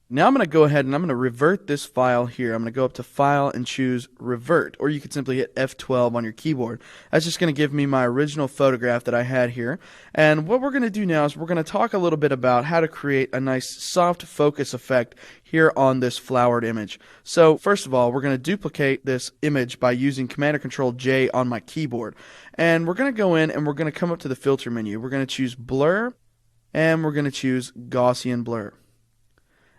Now I'm going to go ahead and I'm going to revert this file here. I'm going to go up to File and choose Revert, or you could simply hit F12 on your keyboard. That's just going to give me my original photograph that I had here. And what we're going to do now is we're going to talk a little bit about how to create a nice soft focus effect here on this flowered image. So first of all, we're going to duplicate this image by using Command or Control J on my keyboard. And we're going to go in and we're going to come up to the filter menu. We're going to choose Blur, and we're going to choose Gaussian Blur.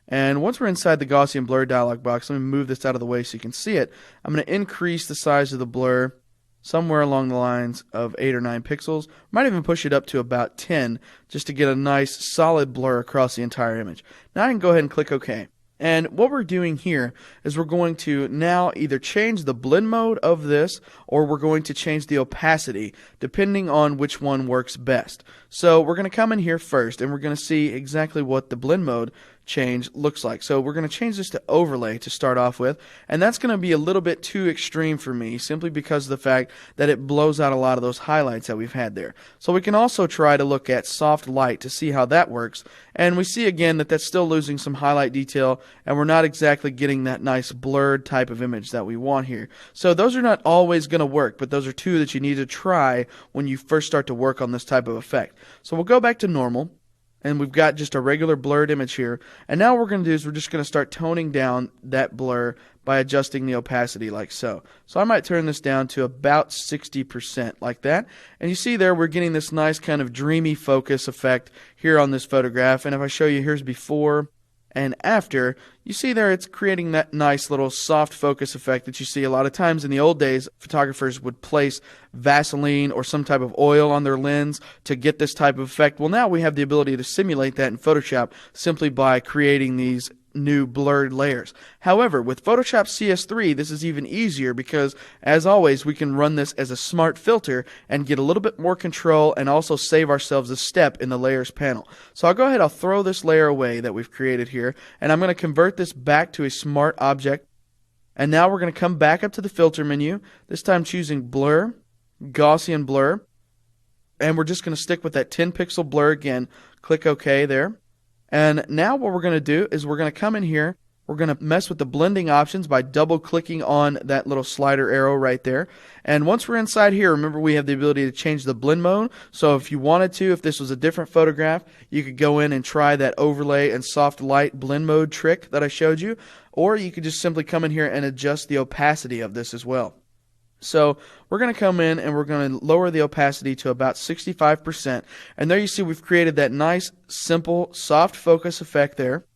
And once we're inside the Gaussian blur dialog box, let me move this out of the way so you can see it. I'm going to increase the size of the blur somewhere along the lines of 8 or 9 pixels. Might even push it up to about 10 just to get a nice solid blur across the entire image. Now I can go ahead and click OK. And what we're doing here is we're going to now either change the blend mode of this, or we're going to change the opacity depending on which one works best. So we're going to come in here first and we're going to see exactly what the blend mode change looks like. So we're going to change this to overlay to start off with, and that's going to be a little bit too extreme for me simply because of the fact that it blows out a lot of those highlights that we've had there. So we can also try to look at soft light to see how that works, and we see again that that's still losing some highlight detail and we're not exactly getting that nice blurred type of image that we want here. So those are not always going to work, but those are two that you need to try when you first start to work on this type of effect. So we'll go back to normal. And we've got just a regular blurred image here. And now what we're going to do is we're just going to start toning down that blur by adjusting the opacity like so. So I might turn this down to about 60% like that. And you see there we're getting this nice kind of dreamy focus effect here on this photograph. And if I show you, here's before and after, you see there it's creating that nice little soft focus effect that you see a lot of times in the old days. Photographers would place Vaseline or some type of oil on their lens to get this type of effect. Well, now we have the ability to simulate that in Photoshop simply by creating these new blurred layers. However, with PhotoshopCS3, this is even easier because, as always, we can run this as a smart filter and get a little bit more control and also save ourselves a step in the layers panel. So I'll go ahead, I'll throw this layer away that we've created here, and I'm going to convert this back to a smart object. And now we're going to come back up to the filter menu, this time choosing Blur, Gaussian Blur, and we're just going to stick with that 10 pixel blur again. Click OK there. And now what we're going to do is we're going to come in here, we're going to mess with the blending options by double clicking on that little slider arrow right there. And once we're inside here, remember we have the ability to change the blend mode. So if you wanted to, if this was a different photograph, you could go in and try that overlay and soft light blend mode trick that I showed you. Or you could just simply come in here and adjust the opacity of this as well. So we're going to come in and we're going to lower the opacity to about 65%. And there you see we've created that nice, simple, soft focus effect there.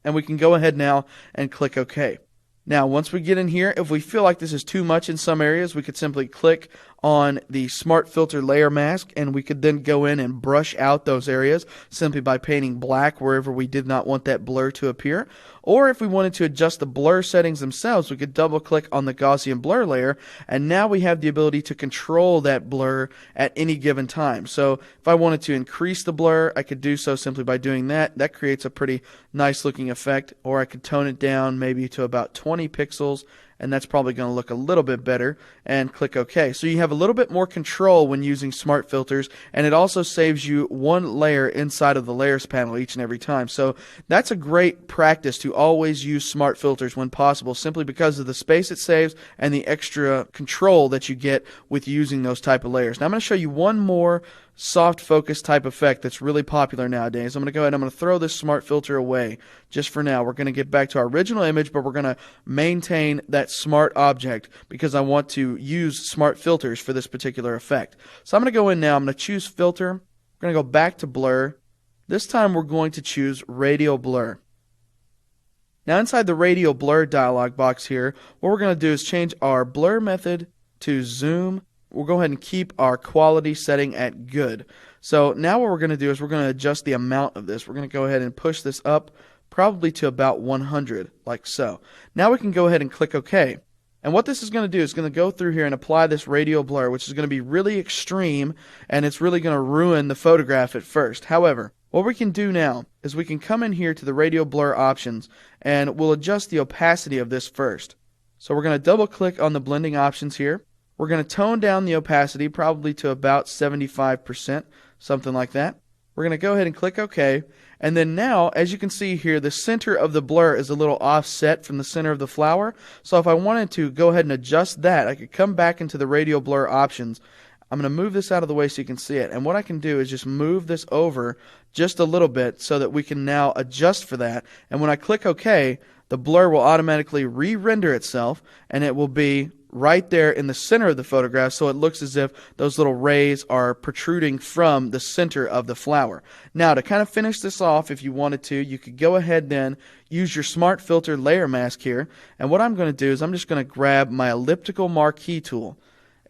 And we can go ahead now and click OK. Now, once we get in here, if we feel like this is too much in some areas, we could simply click on the Smart Filter Layer Mask, and we could then go in and brush out those areas simply by painting black wherever we did not want that blur to appear. Or if we wanted to adjust the blur settings themselves, we could double click on the Gaussian blur layer, and now we have the ability to control that blur at any given time. So if I wanted to increase the blur, I could do so simply by doing that. That creates a pretty nice looking effect. Or I could tone it down maybe to about 20 pixels, and that's probably going to look a little bit better, and click OK. So you have a little bit more control when using smart filters, and it also saves you one layer inside of the layers panel each and every time. So that's a great practice to always use smart filters when possible, simply because of the space it saves and the extra control that you get with using those type of layers. Now I'm going to show you one more soft focus type effect that's really popular nowadays. I'm going to go ahead and I'm going to throw this smart filter away just for now. We're going to get back to our original image, but we're going to maintain that smart object because I want to use smart filters for this particular effect. So I'm going to go in now. I'm going to choose filter. We're going to go back to blur. This time we're going to choose radial blur. Now inside the radial blur dialog box here, what we're going to do is change our blur method to zoom. We'll go ahead and keep our quality setting at good. So now what we're going to do is we're going to adjust the amount of this. We're going to go ahead and push this up probably to about 100, like so. Now we can go ahead and click OK. And what this is going to do is going to go through here and apply this radial blur, which is going to be really extreme, and it's really going to ruin the photograph at first. However, what we can do now is we can come in here to the radial blur options, and we'll adjust the opacity of this first. So we're going to double click on the blending options here. We're going to tone down the opacity probably to about 75%, something like that. We're going to go ahead and click OK. And then now, as you can see here, the center of the blur is a little offset from the center of the flower. So if I wanted to go ahead and adjust that, I could come back into the radial blur options. I'm going to move this out of the way so you can see it. And what I can do is just move this over just a little bit so that we can now adjust for that. And when I click OK, the blur will automatically re-render itself, and it will be right there in the center of the photograph, so it looks as if those little rays are protruding from the center of the flower. Now, to kind of finish this off, if you wanted to, you could go ahead then use your Smart Filter layer mask here, and what I'm going to do is I'm just going to grab my elliptical marquee tool,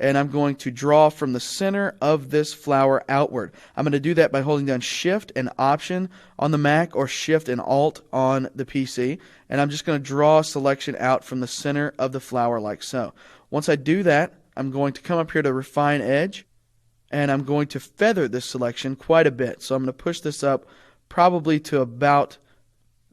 and I'm going to draw from the center of this flower outward. I'm going to do that by holding down Shift and Option on the Mac or Shift and Alt on the PC, and I'm just going to draw a selection out from the center of the flower like so. Once I do that, I'm going to come up here to Refine Edge, and I'm going to feather this selection quite a bit. So I'm going to push this up probably to about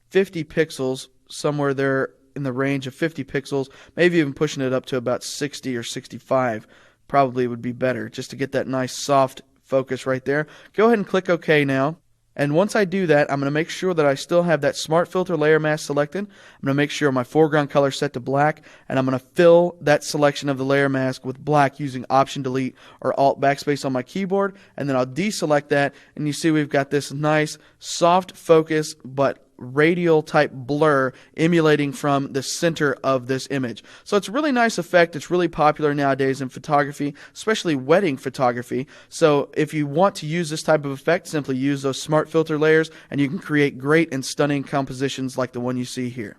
50 pixels, somewhere there in the range of 50 pixels, maybe even pushing it up to about 60 or 65 probably would be better, just to get that nice soft focus right there. Go ahead and click OK now. And once I do that, I'm going to make sure that I still have that Smart Filter layer mask selected. I'm going to make sure my foreground color is set to black, and I'm going to fill that selection of the layer mask with black using Option Delete or Alt Backspace on my keyboard, and then I'll deselect that, and you see we've got this nice soft focus but radial type blur emulating from the center of this image. So it's a really nice effect. It's really popular nowadays in photography, especially wedding photography. So if you want to use this type of effect, simply use those Smart Filter layers and you can create great and stunning compositions like the one you see here.